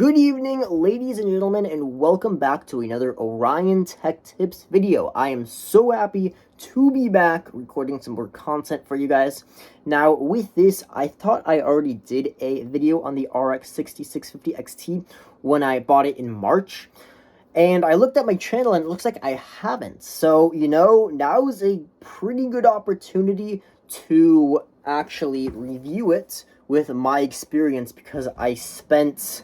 Good evening, ladies and gentlemen, and welcome back to another Orion Tech Tips video. I am so happy to be back recording some more content for you guys. Now, with this, I thought I already did a video on the RX 6650 XT when I bought it in March, and I looked at my channel and it looks like I haven't. So, now is a pretty good opportunity to actually review it with my experience, because I spent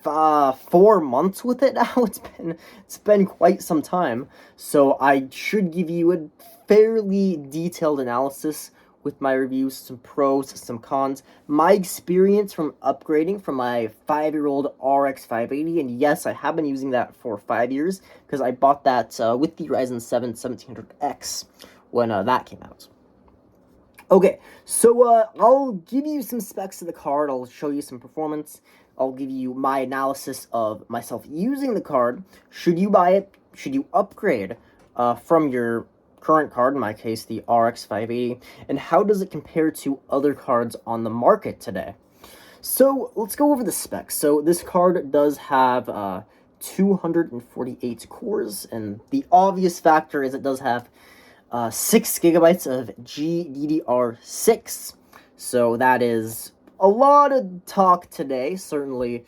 4 months with it now. It's been quite some time, so I should give you a fairly detailed analysis with my reviews, some pros, some cons, my experience from upgrading from my 5-year-old RX 580, and yes, I have been using that for 5 years, because I bought that with the Ryzen 7 1700X when that came out. Okay, so I'll give you some specs of the card, I'll show you some performance, I'll give you my analysis of myself using the card. Should you buy it? Should you upgrade from your current card, in my case, the RX 580? And how does it compare to other cards on the market today? So let's go over the specs. So this card does have 248 cores, and the obvious factor is it does have 6 gigabytes of GDDR6. So that is a lot of talk today. Certainly,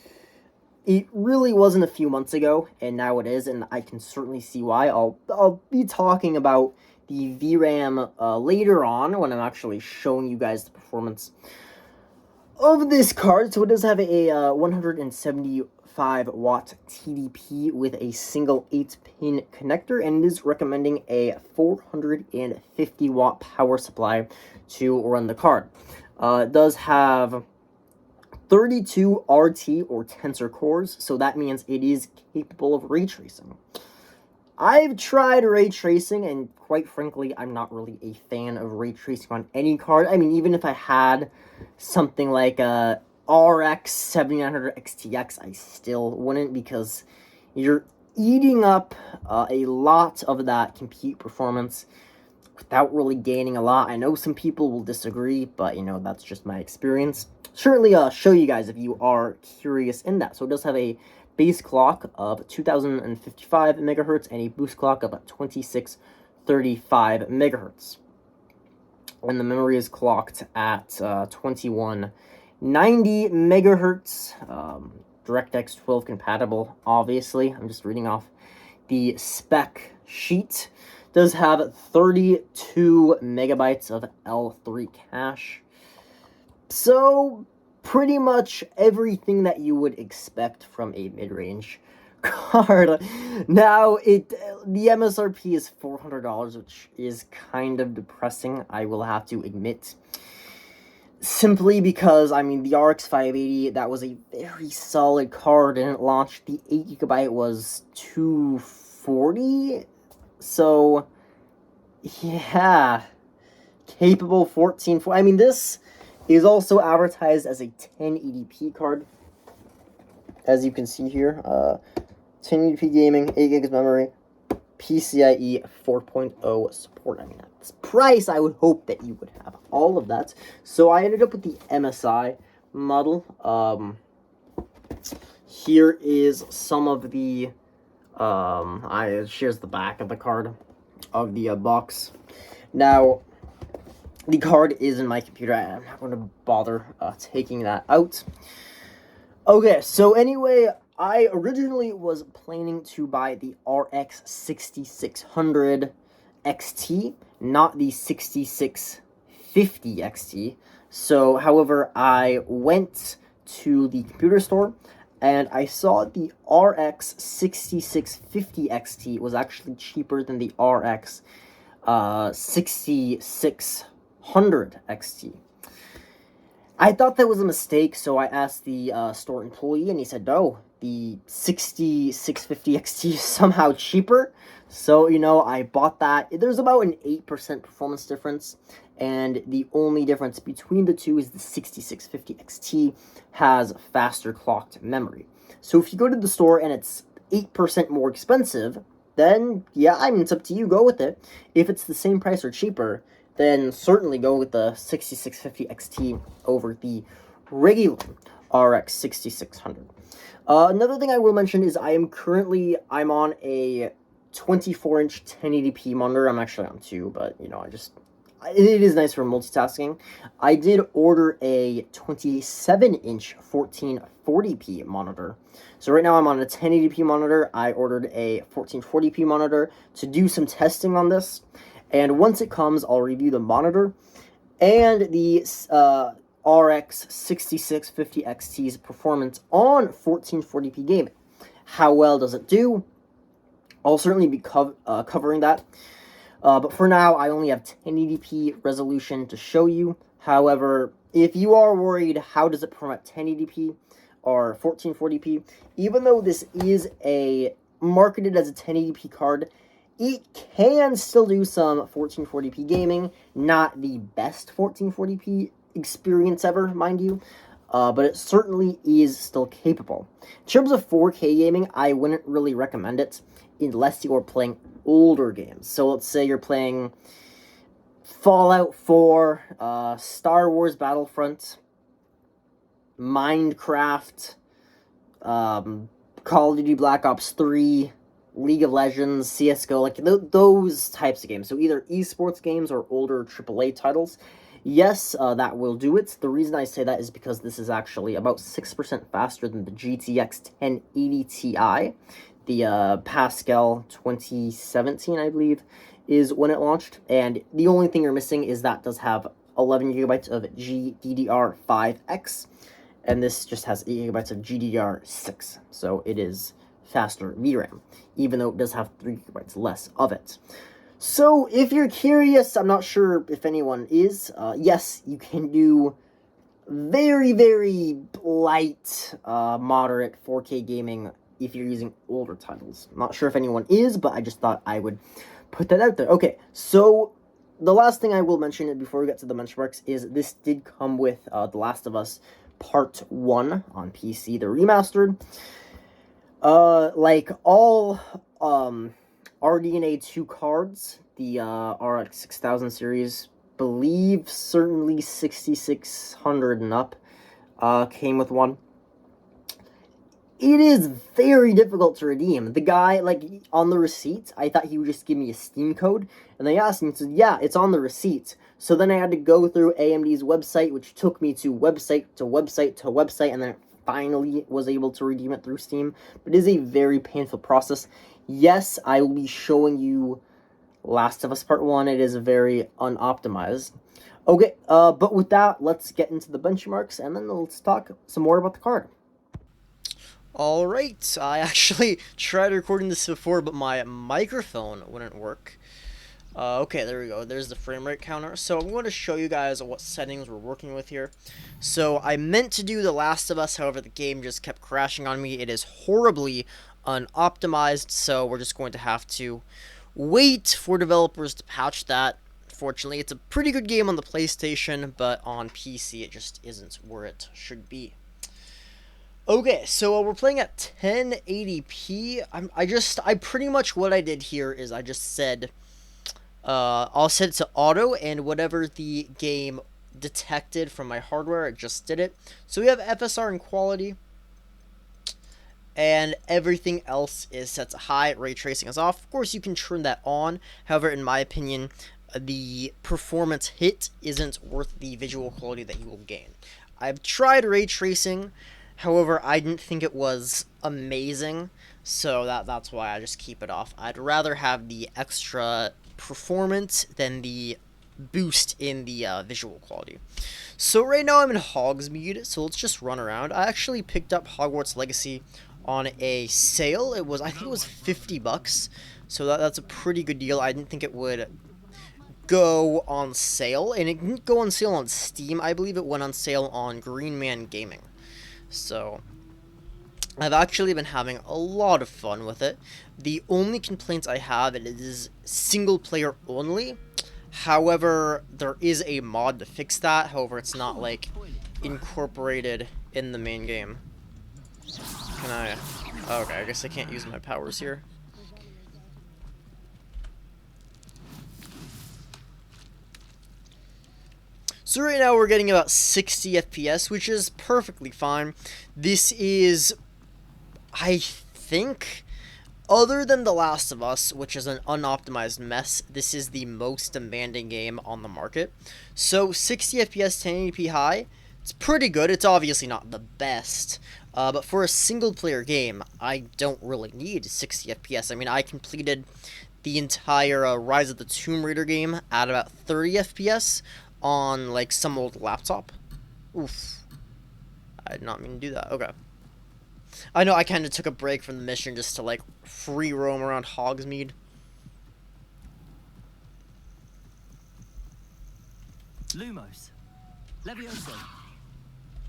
it really wasn't a few months ago, and now it is, and I can certainly see why. I'll be talking about the VRAM later on when I'm actually showing you guys the performance of this card. So it does have a 175 watt TDP with a single 8-pin connector, and it is recommending a 450 watt power supply to run the card. It does have 32 RT or tensor cores, so that means it is capable of ray tracing. I've tried ray tracing, and quite frankly, I'm not really a fan of ray tracing on any card. I mean, even if I had something like a RX 7900 XTX, I still wouldn't, because you're eating up a lot of that compute performance without really gaining a lot. I know some people will disagree, but that's just my experience. Certainly show you guys if you are curious in that. So it does have a base clock of 2055 megahertz and a boost clock of 2635 megahertz. And the memory is clocked at 2190 megahertz. DirectX 12 compatible, obviously. I'm just reading off the spec sheet. Does have 32 megabytes of L3 cache. So, pretty much everything that you would expect from a mid-range card. Now, the MSRP is $400, which is kind of depressing, I will have to admit. Simply because, I mean, the RX 580, that was a very solid card, and it launched. The 8GB was $240. So, yeah, capable 1440. I mean, this is also advertised as a 1080p card, as you can see here. 1080p gaming, 8 gigs memory, PCIe 4.0 support. I mean, at this price, I would hope that you would have all of that. So I ended up with the MSI model. Here is some of the here's the back of the card of the box. Now, the card is in my computer. I'm not going to bother taking that out. Okay, so anyway, I originally was planning to buy the RX 6600 XT, not the 6650 XT. So, however, I went to the computer store, and I saw the RX 6650 XT was actually cheaper than the RX 6600 XT. I thought that was a mistake, so I asked the store employee, and he said, no, the 6650 XT is somehow cheaper. So, I bought that. There's about an 8% performance difference, and the only difference between the two is the 6650 XT has faster clocked memory. So if you go to the store and it's 8% more expensive, then, yeah, I mean, it's up to you, go with it. If it's the same price or cheaper, then certainly go with the 6650 XT over the regular RX 6600. Another thing I will mention is I'm on a 24-inch 1080p monitor. I'm actually on two, but you know, it is nice for multitasking. I did order a 27-inch 1440p monitor. So right now I'm on a 1080p monitor. I ordered a 1440p monitor to do some testing on this. And once it comes, I'll review the monitor and the RX 6650 XT's performance on 1440p gaming. How well does it do? I'll certainly be covering that. But for now, I only have 1080p resolution to show you. However, if you are worried, how does it perform at 1080p or 1440p? Even though this is marketed as a 1080p card, it can still do some 1440p gaming. Not the best 1440p experience ever, mind you. But it certainly is still capable. In terms of 4K gaming, I wouldn't really recommend it unless you are playing older games. So let's say you're playing Fallout 4, Star Wars Battlefront, Minecraft, Call of Duty Black Ops 3, League of Legends, CSGO, like those types of games. So either esports games or older AAA titles. Yes, that will do it. The reason I say that is because this is actually about 6% faster than the GTX 1080 Ti. The Pascal 2017, I believe, is when it launched. And the only thing you're missing is that does have 11 gigabytes of GDDR5X. And this just has 8 gigabytes of GDDR6. So it is faster VRAM, even though it does have 3 gigabytes less of it. So if you're curious, I'm not sure if anyone is, yes, you can do very, very light, moderate 4K gaming if you're using older titles. I'm not sure if anyone is, but I just thought I would put that out there. Okay, so the last thing I will mention before we get to the benchmarks is this did come with The Last of Us Part 1 on PC, the remastered. Like all RDNA 2 cards, the RX 6000 series, believe certainly 6600 and up, came with one. It is very difficult to redeem. The guy, like, on the receipt, I thought he would just give me a Steam code, and they asked me, and said, yeah, it's on the receipt. So then I had to go through AMD's website, which took me to website to website to website, and then it finally was able to redeem it through Steam. But it is a very painful process. Yes, I will be showing you Last of Us Part 1. It is very unoptimized. Okay, but with that, let's get into the benchmarks, and then let's talk some more about the card. Alright, I actually tried recording this before, but my microphone wouldn't work. Okay, there we go. There's the frame rate counter. So I'm going to show you guys what settings we're working with here. So I meant to do The Last of Us, however the game just kept crashing on me. It is horribly unoptimized, so we're just going to have to wait for developers to patch that. Fortunately, it's a pretty good game on the PlayStation, but on PC it just isn't where it should be. Okay, so we're playing at 1080p. I pretty much what I did here is I just said, I'll set it to auto, and whatever the game detected from my hardware, it just did it. So we have FSR and quality, and everything else is set to high. Ray tracing is off. Of course, you can turn that on. However, in my opinion, the performance hit isn't worth the visual quality that you will gain. I've tried ray tracing. However, I didn't think it was amazing, so that's why I just keep it off. I'd rather have the extra performance than the boost in the visual quality. So right now I'm in Hogsmeade, so let's just run around. I actually picked up Hogwarts Legacy on a sale. I think it was $50, so that's a pretty good deal. I didn't think it would go on sale, and it didn't go on sale on Steam. I believe it went on sale on Green Man Gaming. So, I've actually been having a lot of fun with it. The only complaints I have, it is single player only. However, there is a mod to fix that. However, it's not, like, incorporated in the main game. Can I... Okay, I guess I can't use my powers here. So right now we're getting about 60 FPS, which is perfectly fine. This is, I think, other than The Last of Us, which is an unoptimized mess, this is the most demanding game on the market. So 60 FPS, 1080p high, it's pretty good. It's obviously not the best, but for a single-player game, I don't really need 60 FPS. I mean, I completed the entire Rise of the Tomb Raider game at about 30 FPS on, like, some old laptop. Oof. I did not mean to do that. Okay. I know I kind of took a break from the mission just to, like, free roam around Hogsmeade. Lumos. Levioso.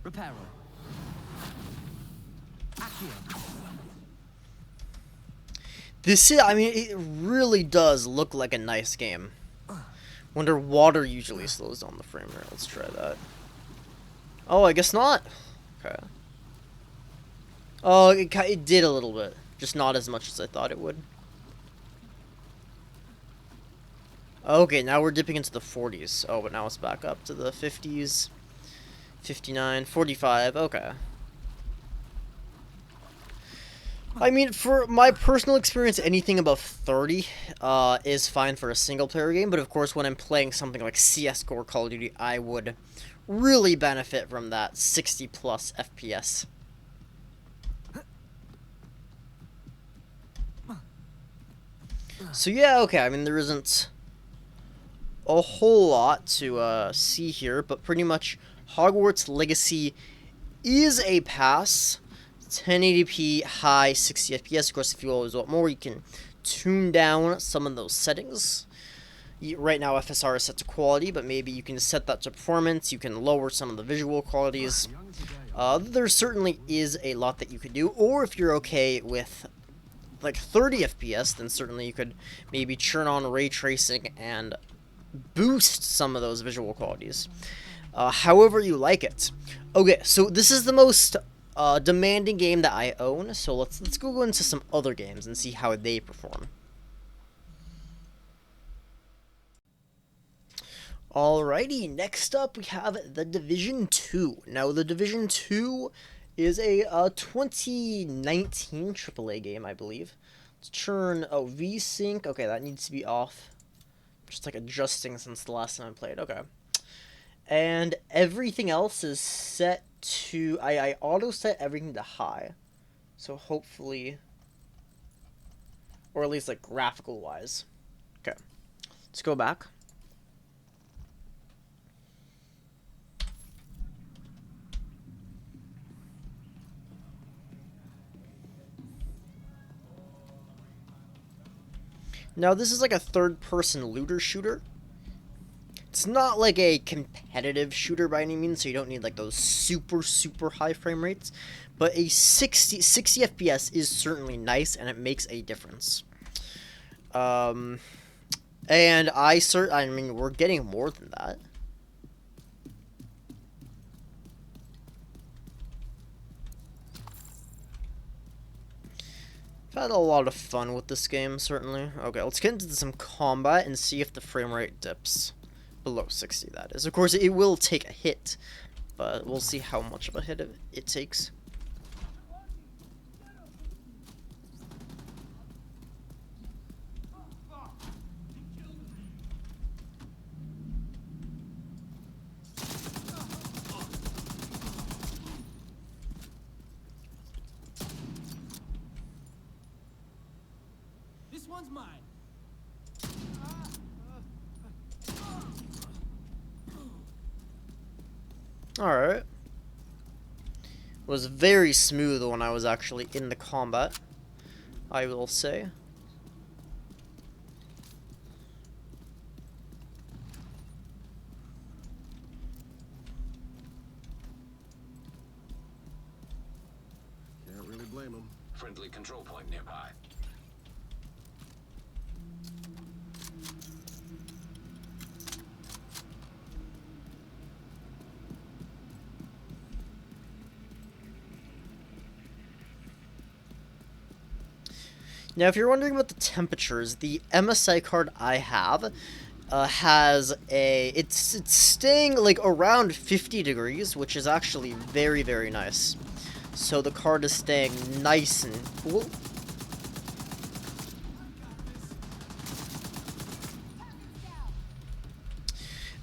Reparo. Accio. This is, I mean, it really does look like a nice game. Wonder water usually slows down the frame rate. Let's try that. Oh, I guess not. Okay. Oh, it did a little bit. Just not as much as I thought it would. Okay, now we're dipping into the 40s. Oh, but now it's back up to the 50s. 59, 45, okay. I mean, for my personal experience, anything above 30 is fine for a single-player game, but of course, when I'm playing something like CS:GO or Call of Duty, I would really benefit from that 60-plus FPS. So yeah, okay, I mean, there isn't a whole lot to see here, but pretty much Hogwarts Legacy is a pass. 1080p high 60 FPS. Of course, if you always want more, you can tune down some of those settings. Right now FSR is set to quality, but maybe you can set that to performance. You can lower some of the visual qualities. There certainly is a lot that you could do, or if you're okay with like 30 FPS, then certainly you could maybe turn on ray tracing and boost some of those visual qualities. However you like it. Okay, so this is the most demanding game that I own, so let's go into some other games and see how they perform. Alrighty, next up we have The Division 2. Now, The Division 2 is a 2019 AAA game, I believe. Let's turn, VSync, okay, that needs to be off. Just like adjusting since the last time I played, okay. And everything else is set to, I auto set everything to high. So hopefully, or at least like graphical wise. Okay, let's go back. Now this is like a third-person looter shooter. It's not like a competitive shooter by any means, so you don't need like those super high frame rates. But a 60 FPS is certainly nice, and it makes a difference. And I mean, we're getting more than that. I've had a lot of fun with this game, certainly. Okay, let's get into some combat and see if the frame rate dips. Below 60, that is. Of course, it will take a hit, but we'll see how much of a hit it takes. This one's mine. Alright. Was very smooth when I was actually in the combat, I will say. Can't really blame them. Friendly control point nearby. Now, if you're wondering about the temperatures, the MSI card I have has it's staying like around 50 degrees, which is actually very, very nice. So the card is staying nice and cool.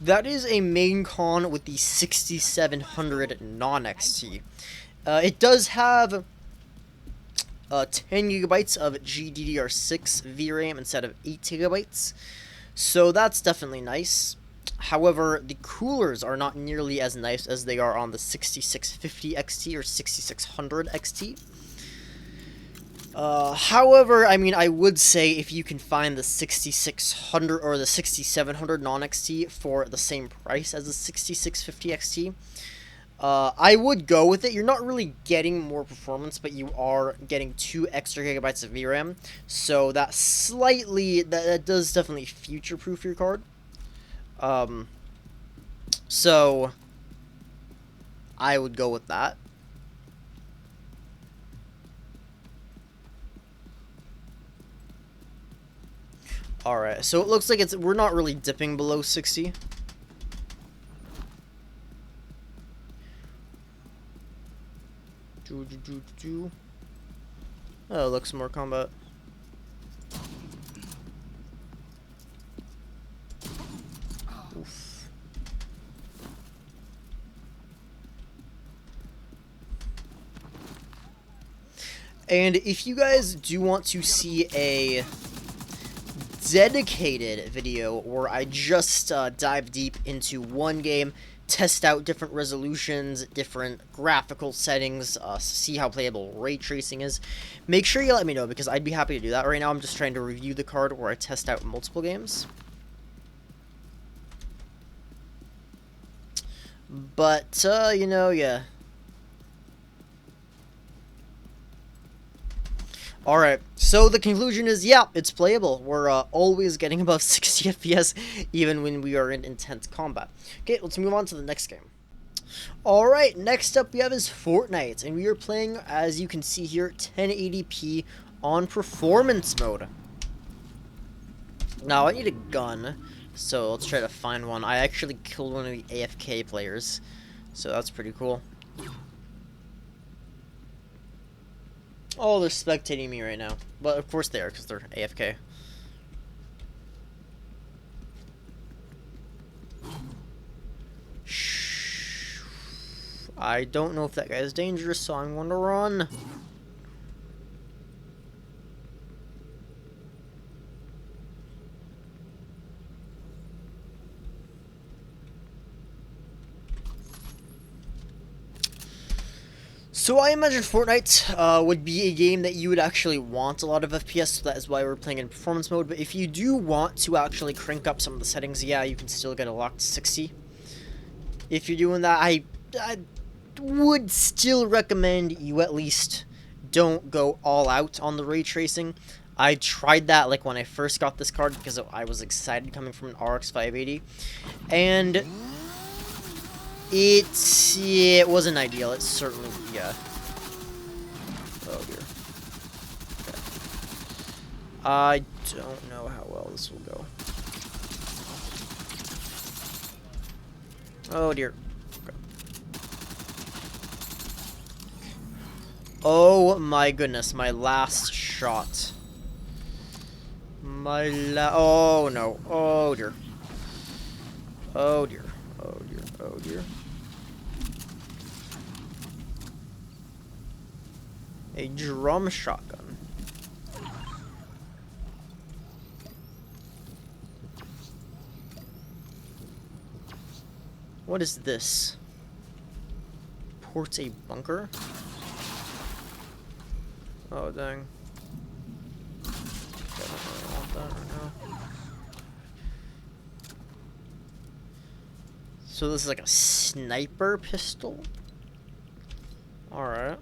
That is a main con with the 6700 non-XT. It does have 10 gigabytes of GDDR6 VRAM instead of 8 gigabytes. So that's definitely nice. However, the coolers are not nearly as nice as they are on the 6650 XT or 6600 XT. However, I mean, I would say if you can find the 6600 or the 6700 non-XT for the same price as the 6650 XT, I would go with it. You're not really getting more performance, but you are getting 2 extra gigabytes of VRAM. So that that does definitely future-proof your card. So I would go with that. Alright, so it looks like we're not really dipping below 60. Oh, looks more combat. Oof. And if you guys do want to see a dedicated video where I just dive deep into one game, test out different resolutions, different graphical settings, see how playable ray tracing is, make sure you let me know, because I'd be happy to do that. Right now I'm just trying to review the card where I test out multiple games. But, you know, yeah. Alright, so the conclusion is, yeah, it's playable. We're always getting above 60 FPS, even when we are in intense combat. Okay, let's move on to the next game. Alright, next up we have is Fortnite, and we are playing, as you can see here, 1080p on performance mode. Now, I need a gun, so let's try to find one. I actually killed one of the AFK players, so that's pretty cool. Oh, they're spectating me right now. But of course they are, because they're AFK. Shh. I don't know if that guy is dangerous, so I'm going to run. So I imagine Fortnite would be a game that you would actually want a lot of FPS, so that is why we're playing in performance mode. But if you do want to actually crank up some of the settings, yeah, you can still get it locked to 60. If you're doing that, I would still recommend you at least don't go all out on the ray tracing. I tried that like when I first got this card because I was excited coming from an RX 580, and it wasn't ideal. It certainly, yeah. Oh dear. Okay. I don't know how well this will go. Oh dear. Okay. Oh my goodness, my last shot. Oh no. Oh dear. Oh dear. Oh dear. Oh dear. A drum shotgun. What is this? Ports a bunker? Oh dang. I don't really want that right now. So this is like a sniper pistol? Alright.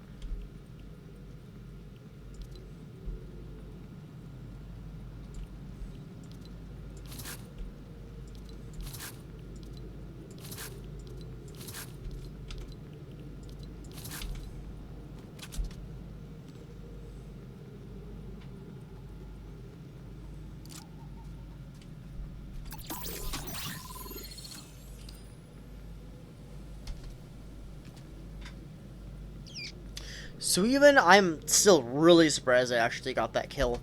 So even I'm still really surprised I actually got that kill.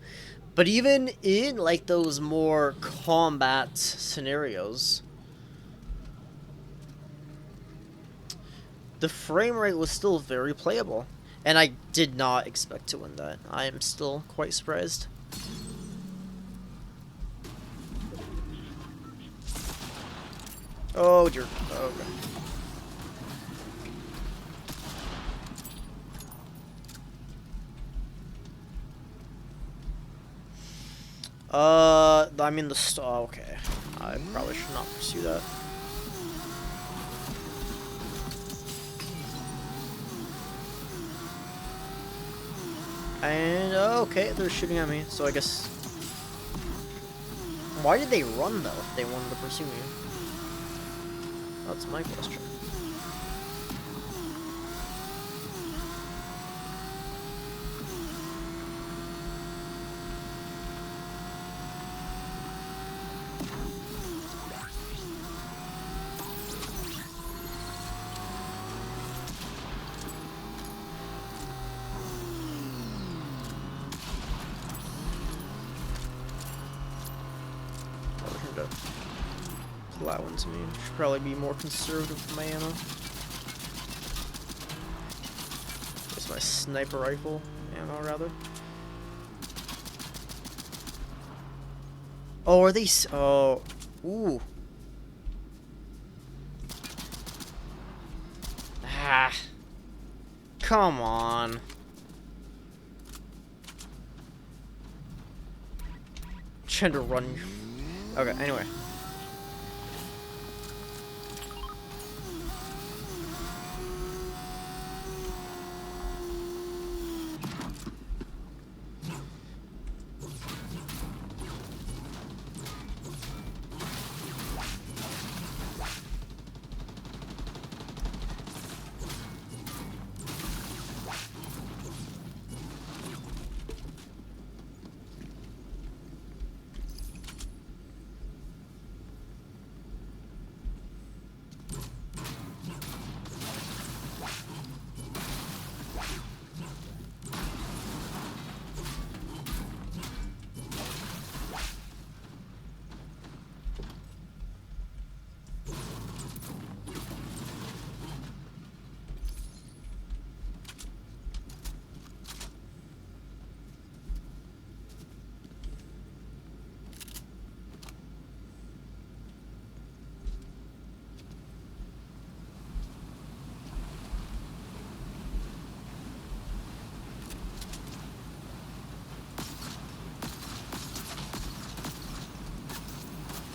But even in like those more combat scenarios, the frame rate was still very playable. And I did not expect to win that. I am still quite surprised. Oh dear. Okay. I mean okay. I probably should not pursue that. And, okay, they're shooting at me, so I guess... Why did they run, though, if they wanted to pursue me? That's my question. That one to me. Should probably be more conservative with my ammo. It's my sniper rifle ammo, rather. Oh, are these? Oh, ooh. Ah, come on. Trying to run. Okay. Anyway.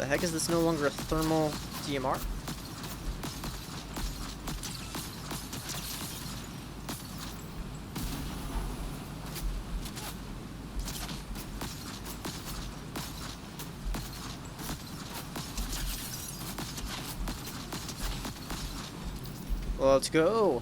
The heck is this no longer a thermal DMR? Let's go.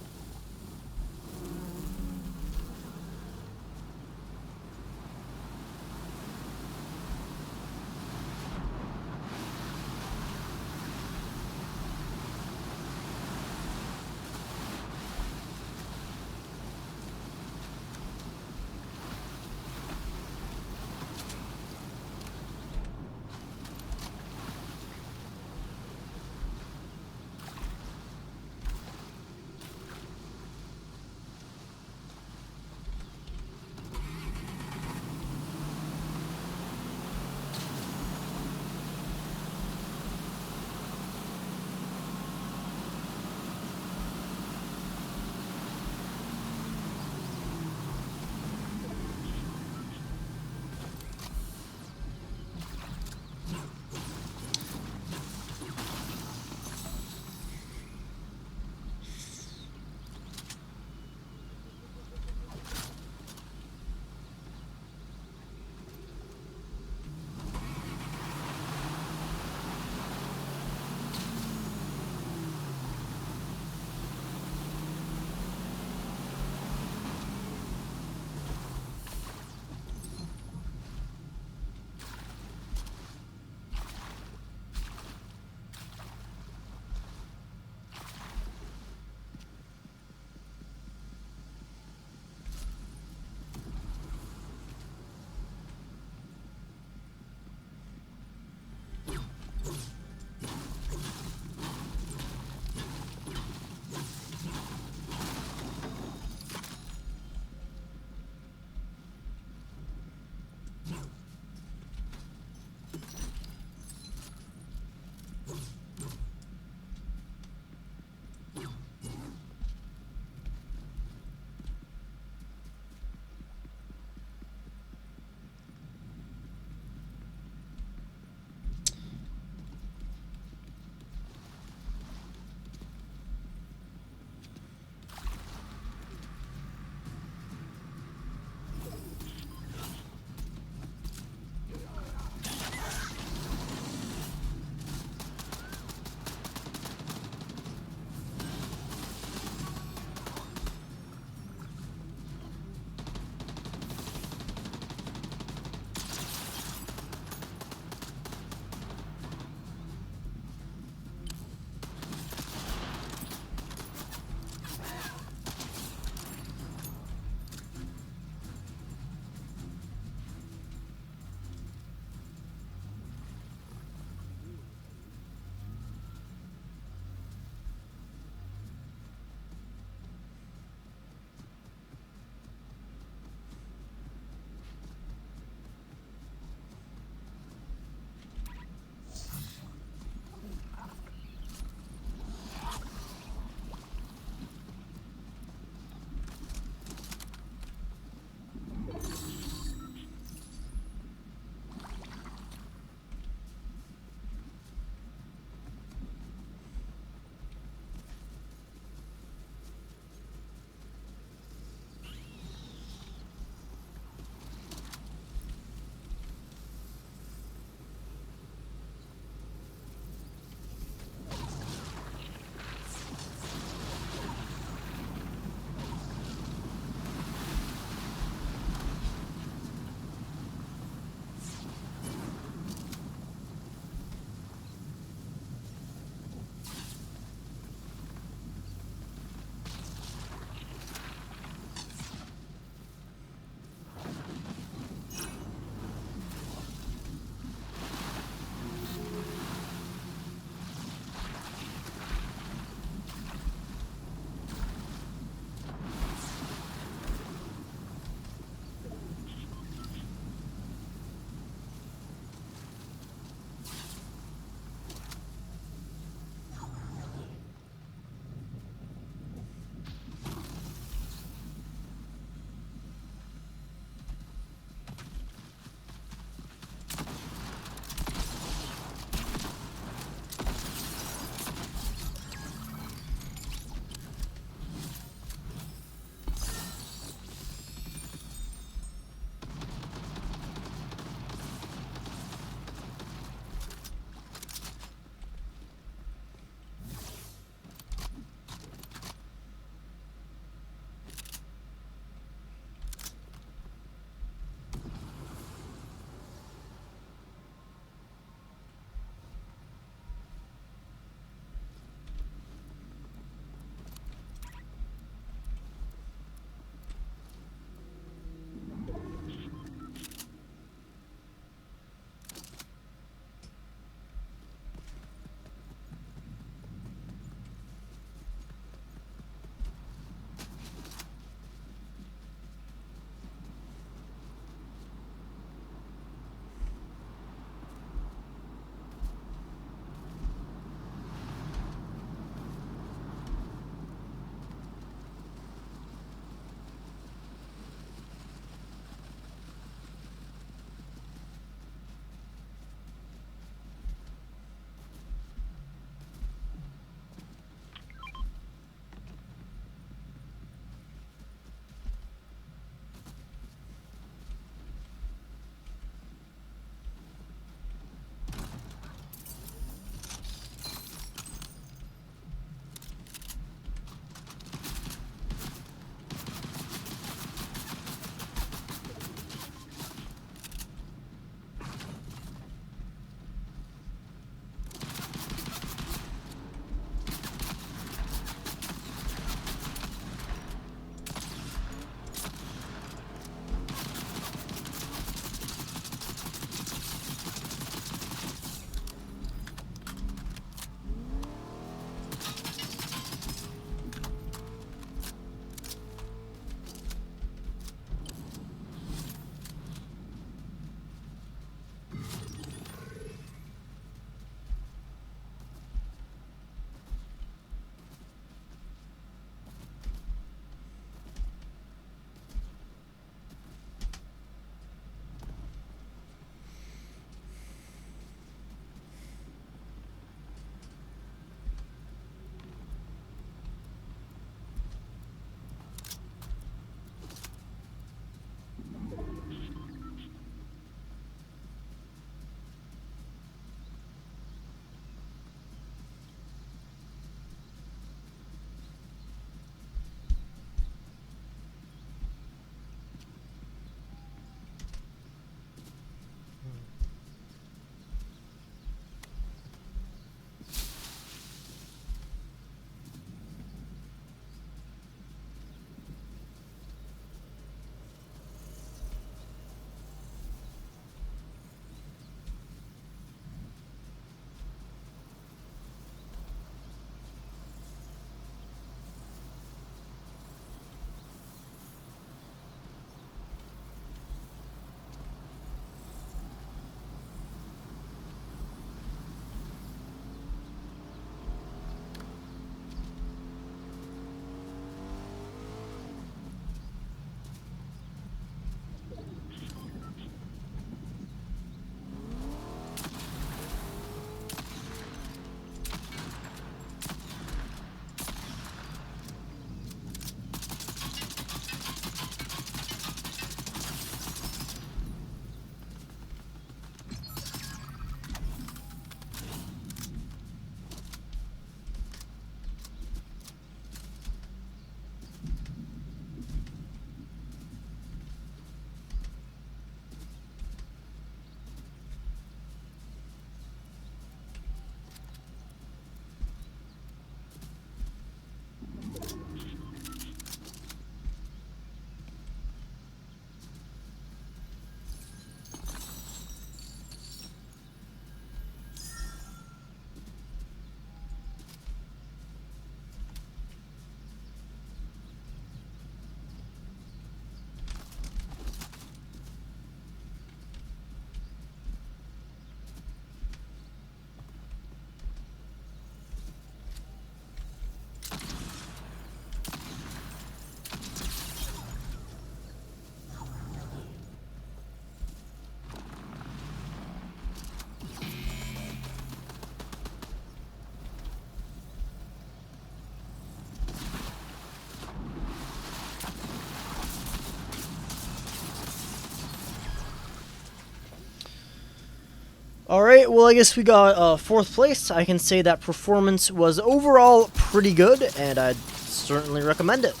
Alright, well I guess we got 4th place. I can say that performance was overall pretty good, and I'd certainly recommend it.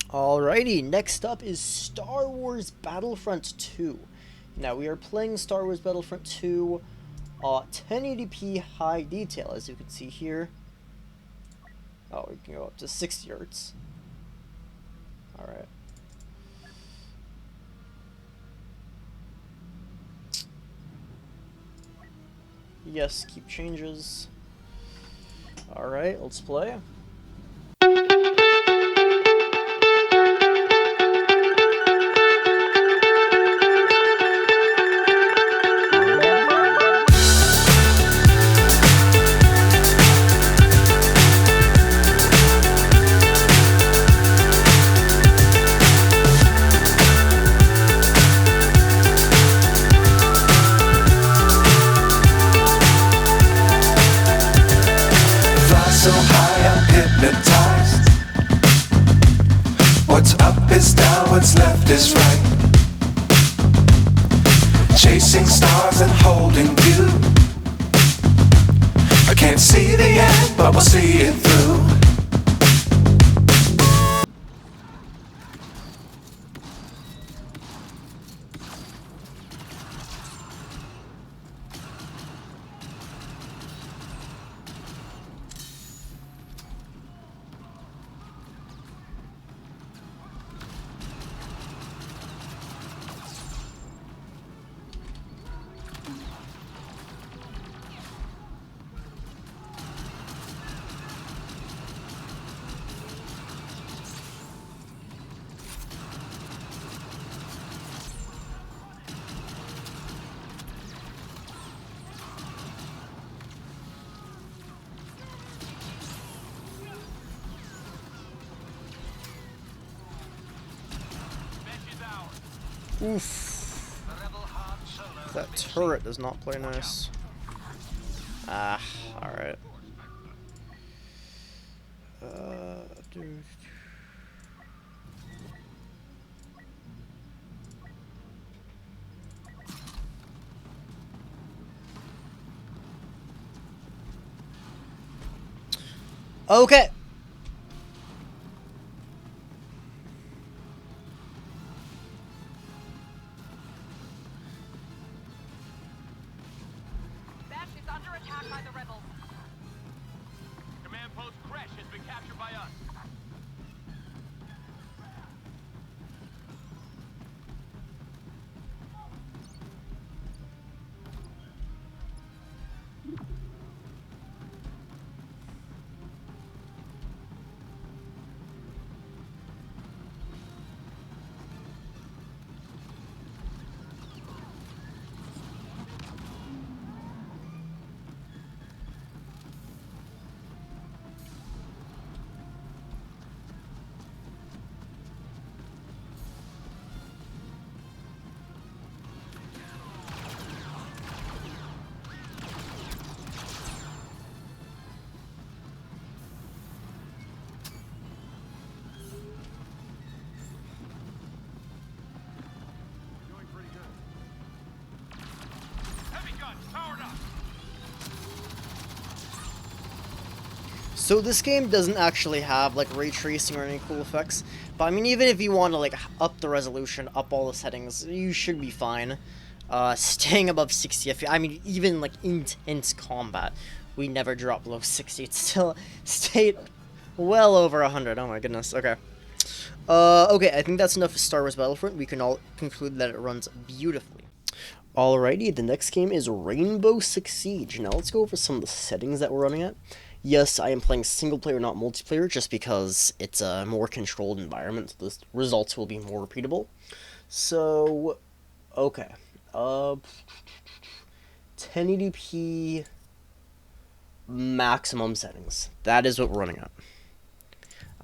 Alrighty, next up is Star Wars Battlefront 2. Now we are playing Star Wars Battlefront 2 1080p high detail, as you can see here. Oh, we can go up to 60 Hz. Alright. Yes, keep changes. Alright, let's play. So high I'm hypnotized. What's up is down, what's left is right. Chasing stars and holding you. I can't see the end, but we'll see it through. Oof. That turret does not play nice. Ah, alright. Dude. Okay. Is under attack by the rebels. Command post Crash has been captured by us. Doing pretty good. Heavy guns powered up. So this game doesn't actually have like ray tracing or any cool effects, but I mean even if you want to like up the resolution, up all the settings, you should be fine. Staying above 60 FPS, I mean even like intense combat, we never drop below 60. It still stayed well over 100. Oh my goodness. Okay. Okay, I think that's enough for Star Wars Battlefront. We can all conclude that it runs beautifully. Alrighty, the next game is Rainbow Six Siege. Now let's go over some of the settings that we're running at. Yes, I am playing single player, not multiplayer, just because it's a more controlled environment, so the results will be more repeatable. So, okay. 1080p maximum settings. That is what we're running at.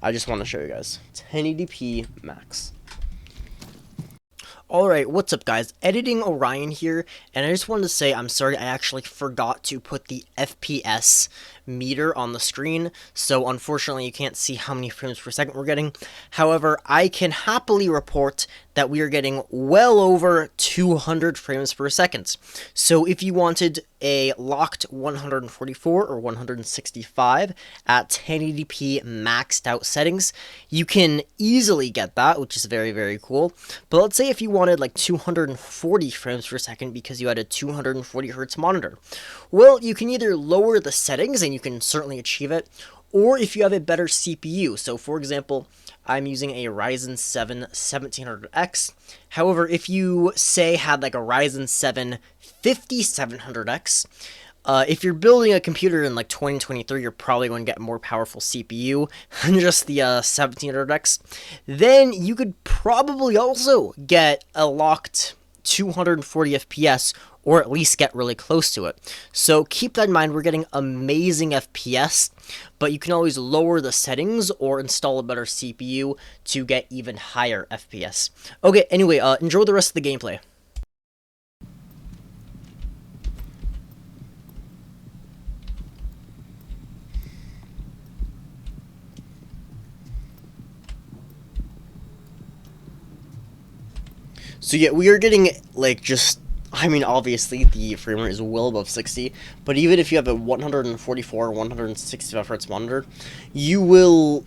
I just want to show you guys. 1080p max. Alright, what's up guys? Editing Orion here, and I just wanted to say I'm sorry I actually forgot to put the FPS meter on the screen, so unfortunately you can't see how many frames per second we're getting. However, I can happily report that we are getting well over 200 frames per second. So if you wanted a locked 144 or 165 at 1080p maxed out settings, you can easily get that, which is very, very cool. But let's say if you wanted like 240 frames per second because you had a 240 hertz monitor, well, you can either lower the settings and you can certainly achieve it, or if you have a better CPU. So for example, I'm using a Ryzen 7 1700X. However, if you say had like a Ryzen 7 5700X, if you're building a computer in like 2023, you're probably going to get a more powerful CPU than just the 1700X. Then you could probably also get a locked 240 FPS, or at least get really close to it. So keep that in mind. We're getting amazing FPS, but you can always lower the settings or install a better CPU to get even higher FPS. Okay, anyway, enjoy the rest of the gameplay. So yeah, we are getting like just, I mean, obviously the frame rate is well above 60, but even if you have a 144 or 165 hertz monitor, you will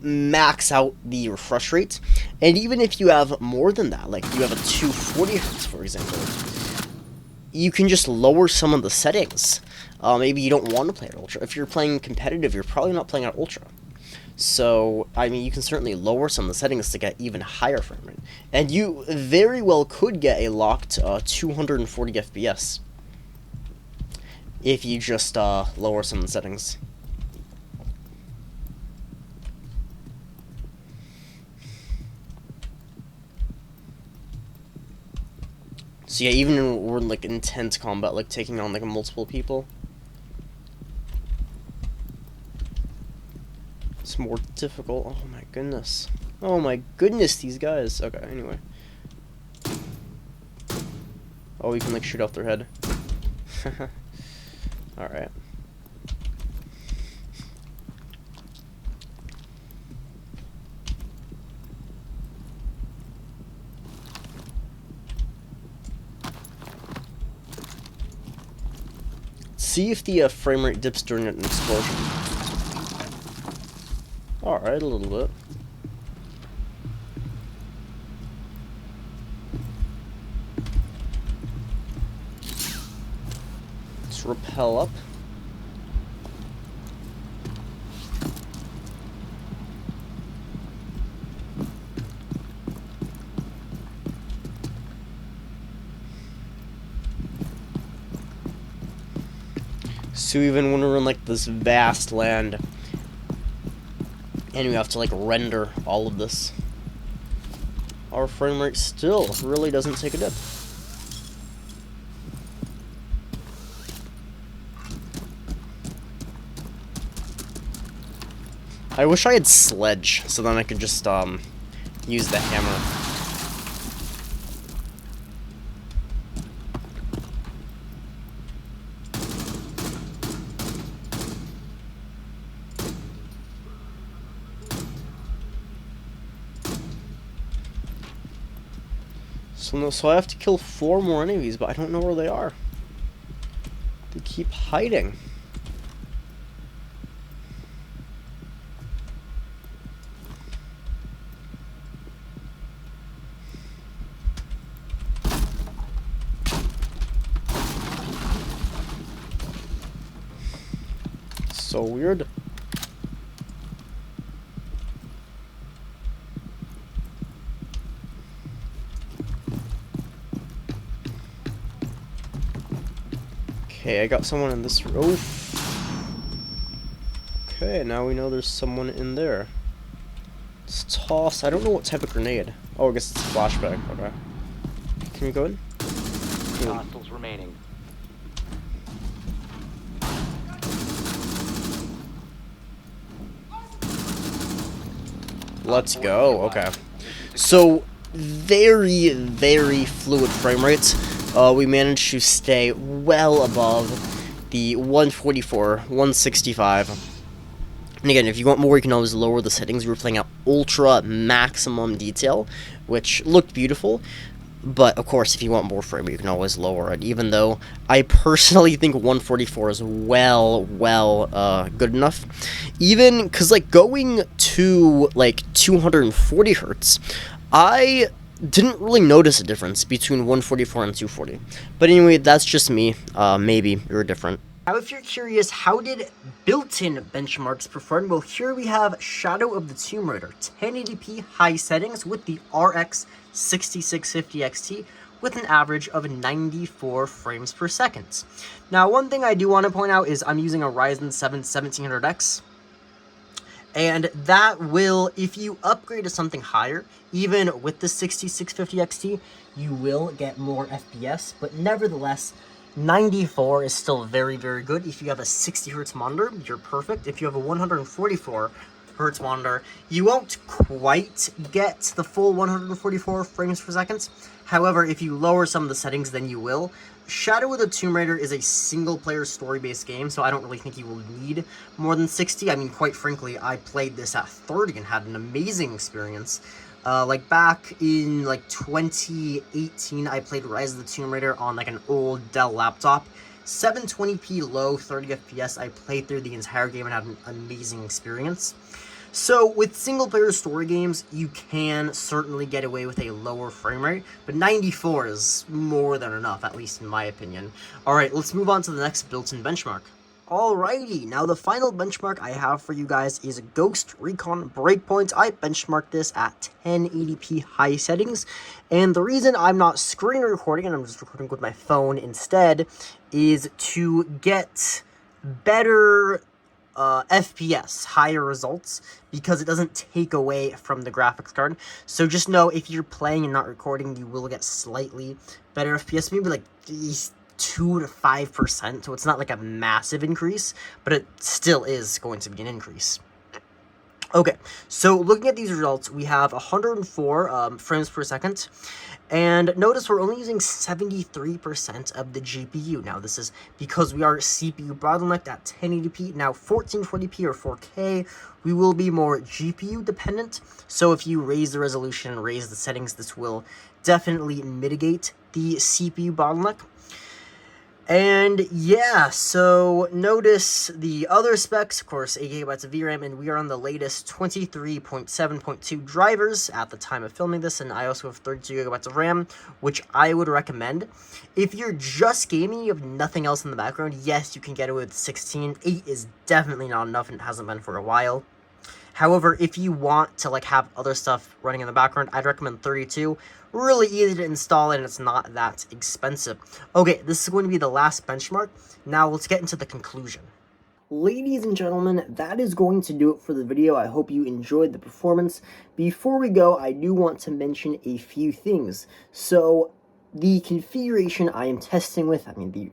max out the refresh rate. And even if you have more than that, like you have a 240 hertz, for example, you can just lower some of the settings. Maybe you don't want to play at ultra. If you're playing competitive, you're probably not playing at ultra. So, I mean, you can certainly lower some of the settings to get even higher frame rate. And you very well could get a locked 240 FPS if you just lower some of the settings. So yeah, even when we're in like intense combat, like taking on like multiple people, it's more difficult. Oh my goodness. Oh my goodness, these guys. Okay, anyway. Oh, we can like shoot off their head. Alright. See if the frame rate dips during an explosion. Alright, a little bit. Let's rappel up. So even when we're in like this vast land, and we have to like render all of this, our frame rate still really doesn't take a dip. I wish I had sledge, so then I could just use the hammer. So I have to kill 4 more enemies, but I don't know where they are. They keep hiding. So weird. Okay, I got someone in this room. Okay, now we know there's someone in there. Let's toss. I don't know what type of grenade. Oh, I guess it's a flashbang. Okay. Can we go in? Hostiles remaining. Let's go. Okay. So, very, very fluid frame rates. We managed to stay well above the 144, 165. And again, if you want more, you can always lower the settings. We were playing at ultra maximum detail, which looked beautiful. But, of course, if you want more frame rate, you can always lower it, even though I personally think 144 is good enough. Even, because, like, going to, like, 240 hertz, I didn't really notice a difference between 144 and 240. But anyway, that's just me. Maybe you're different. Now, if you're curious, how did built-in benchmarks perform? Well, here we have Shadow of the Tomb Raider, 1080p high settings with the RX 6650 XT with an average of 94 frames per second. Now, one thing I do want to point out is I'm using a Ryzen 7 1700X, and that will, if you upgrade to something higher, even with the 6650 XT, you will get more FPS, but nevertheless, 94 is still very, very good. If you have a 60 hertz monitor, you're perfect. If you have a 144 hertz monitor, you won't quite get the full 144 frames per second. However, if you lower some of the settings, then you will. Shadow of the Tomb Raider is a single-player story-based game, so I don't really think you will need more than 60. I mean, quite frankly, I played this at 30 and had an amazing experience. Like back in like 2018, I played Rise of the Tomb Raider on like an old Dell laptop. 720p low, 30 FPS. I played through the entire game and had an amazing experience. So with single player story games, you can certainly get away with a lower frame rate, but 94 is more than enough, at least in my opinion. Alright, let's move on to the next built-in benchmark. Alrighty, now the final benchmark I have for you guys is Ghost Recon Breakpoint. I benchmarked this at 1080p high settings, and the reason I'm not screen recording and I'm just recording with my phone instead is to get better FPS, higher results, because it doesn't take away from the graphics card. So just know if you're playing and not recording, you will get slightly better FPS, maybe like 2 to 5%, so it's not like a massive increase, but it still is going to be an increase. Okay, so looking at these results, we have 104 frames per second, and notice we're only using 73% of the GPU. Now, this is because we are CPU bottlenecked at 1080p. Now, 1420p or 4K, we will be more GPU dependent, so if you raise the resolution and raise the settings, this will definitely mitigate the CPU bottleneck. And yeah, so notice the other specs, of course, 8 GB of VRAM, and we are on the latest 23.7.2 drivers at the time of filming this, and I also have 32 GB of RAM, which I would recommend. If you're just gaming, you have nothing else in the background, yes, you can get it with 16. 8 is definitely not enough, and it hasn't been for a while. However, if you want to like have other stuff running in the background, I'd recommend 32. Really easy to install, and it's not that expensive. Okay, this is going to be the last benchmark. Now let's get into the conclusion. Ladies and gentlemen, that is going to do it for the video. I hope you enjoyed the performance. Before we go, I do want to mention a few things. So, the configuration I am testing with, I mean,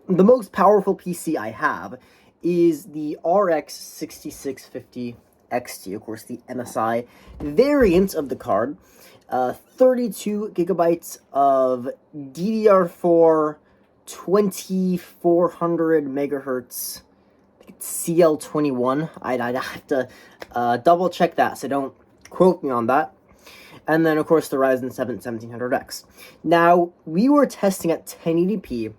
the most powerful PC I have is the RX 6650 XT, of course, the MSI variant of the card. 32 gigabytes of DDR4, 2400 megahertz. I think it's CL21. I'd have to double check that, so don't quote me on that. And then, of course, the Ryzen 7 1700X. Now, we were testing at 1080p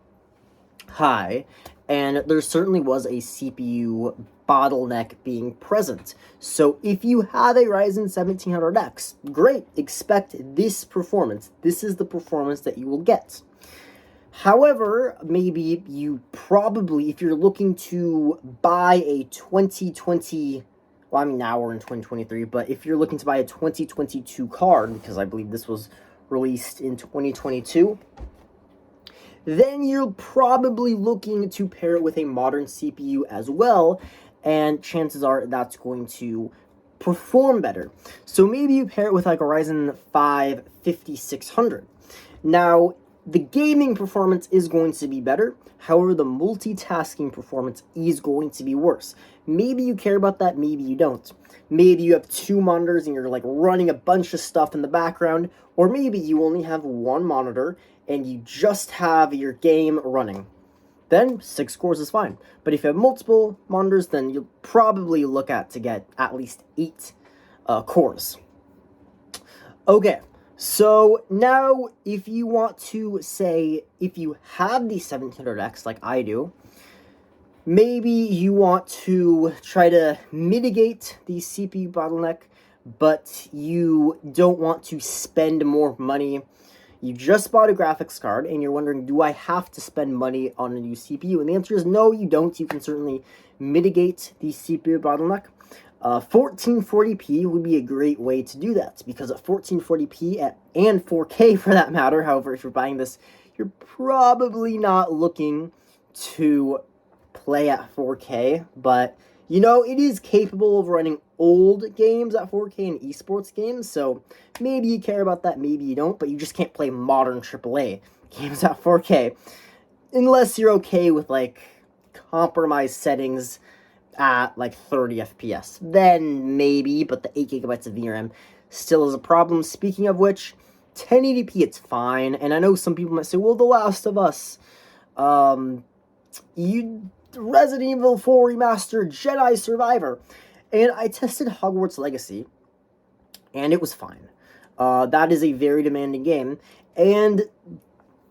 high, and there certainly was a CPU bottleneck being present. So if you have a Ryzen 1700X, great, expect this performance. This is the performance that you will get. However, maybe you probably, if you're looking to buy a 2020, well, I mean, now we're in 2023, but if you're looking to buy a 2022 card, because I believe this was released in 2022, then you're probably looking to pair it with a modern CPU as well, and chances are that's going to perform better. So maybe you pair it with like a Ryzen 5 5600. Now, the gaming performance is going to be better, however, the multitasking performance is going to be worse. Maybe you care about that, maybe you don't. Maybe you have two monitors and you're like running a bunch of stuff in the background, or maybe you only have one monitor and you just have your game running. then 6 cores is fine. But if you have multiple monitors, then you'll probably look at to get at least 8 cores. Okay, so now if you want to say, if you have the 1700X like I do, maybe you want to try to mitigate the CPU bottleneck, but you don't want to spend more money. You just bought a graphics card and you're wondering, do I have to spend money on a new CPU? And the answer is no, you don't. You can certainly mitigate the CPU bottleneck. 1440p would be a great way to do that, because at 1440p and 4K for that matter, however, if you're buying this, you're probably not looking to play at 4K, but you know, it is capable of running old games at 4K and esports games, so maybe you care about that, maybe you don't, but you just can't play modern AAA games at 4K, unless you're okay with, like, compromised settings at, like, 30 FPS. Then maybe, but the 8 gigabytes of VRAM still is a problem. Speaking of which, 1080p, it's fine, and I know some people might say, well, The Last of Us, Resident Evil 4 Remastered, Jedi Survivor, and I tested Hogwarts Legacy, and it was fine. That is a very demanding game, and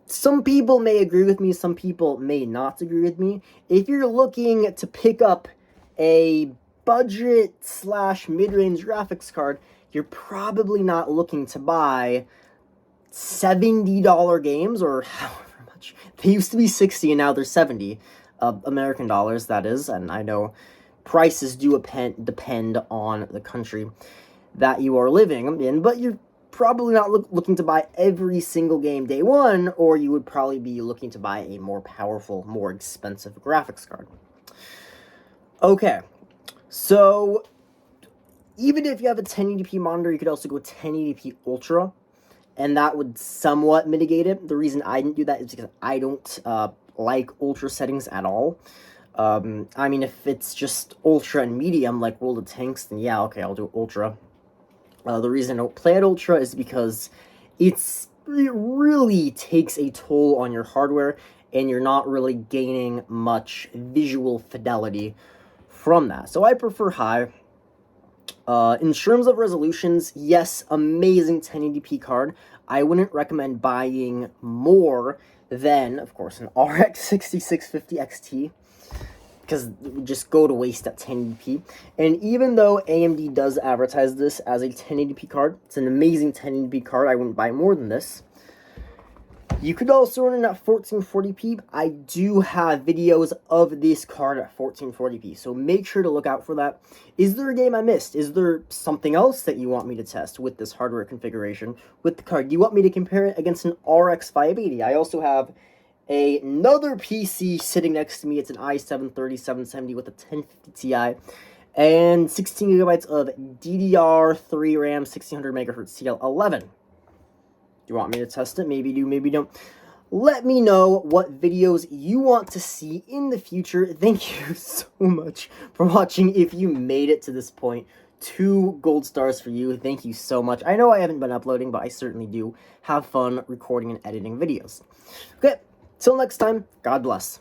some people may agree with me, some people may not agree with me. If you're looking to pick up a budget/mid-range graphics card, you're probably not looking to buy $70 games, or however much. They used to be 60 and now they're 70. American dollars, that is, and I know prices do depend on the country that you are living in, but you're probably not looking to buy every single game day one, or you would probably be looking to buy a more powerful, more expensive graphics card. Okay, so even if you have a 1080p monitor, you could also go 1080p Ultra, and that would somewhat mitigate it. The reason I didn't do that is because I don't like Ultra settings at all. I mean, if it's just Ultra and Medium, like World of Tanks, then yeah, okay, I'll do Ultra. The reason I don't play at Ultra is because it really takes a toll on your hardware, and you're not really gaining much visual fidelity from that. So I prefer high. In terms of resolutions, yes, amazing 1080p card. I wouldn't recommend buying more than, of course, an RX 6650 XT, because it would just go to waste at 1080p. And even though AMD does advertise this as a 1080p card, it's an amazing 1080p card, I wouldn't buy more than this. You could also run it at 1440p. I do have videos of this card at 1440p, so make sure to look out for that. Is there a game I missed? Is there something else that you want me to test with this hardware configuration with the card? Do you want me to compare it against an RX 580? I also have another PC sitting next to me. It's an i7-3770 with a 1050 Ti and 16 gigabytes of DDR3 RAM, 1600 megahertz TL11. Do you want me to test it? Maybe do, maybe don't. Let me know what videos you want to see in the future. Thank you so much for watching. If you made it to this point, 2 gold stars for you. Thank you so much. I know I haven't been uploading, but I certainly do have fun recording and editing videos. Okay, till next time, God bless.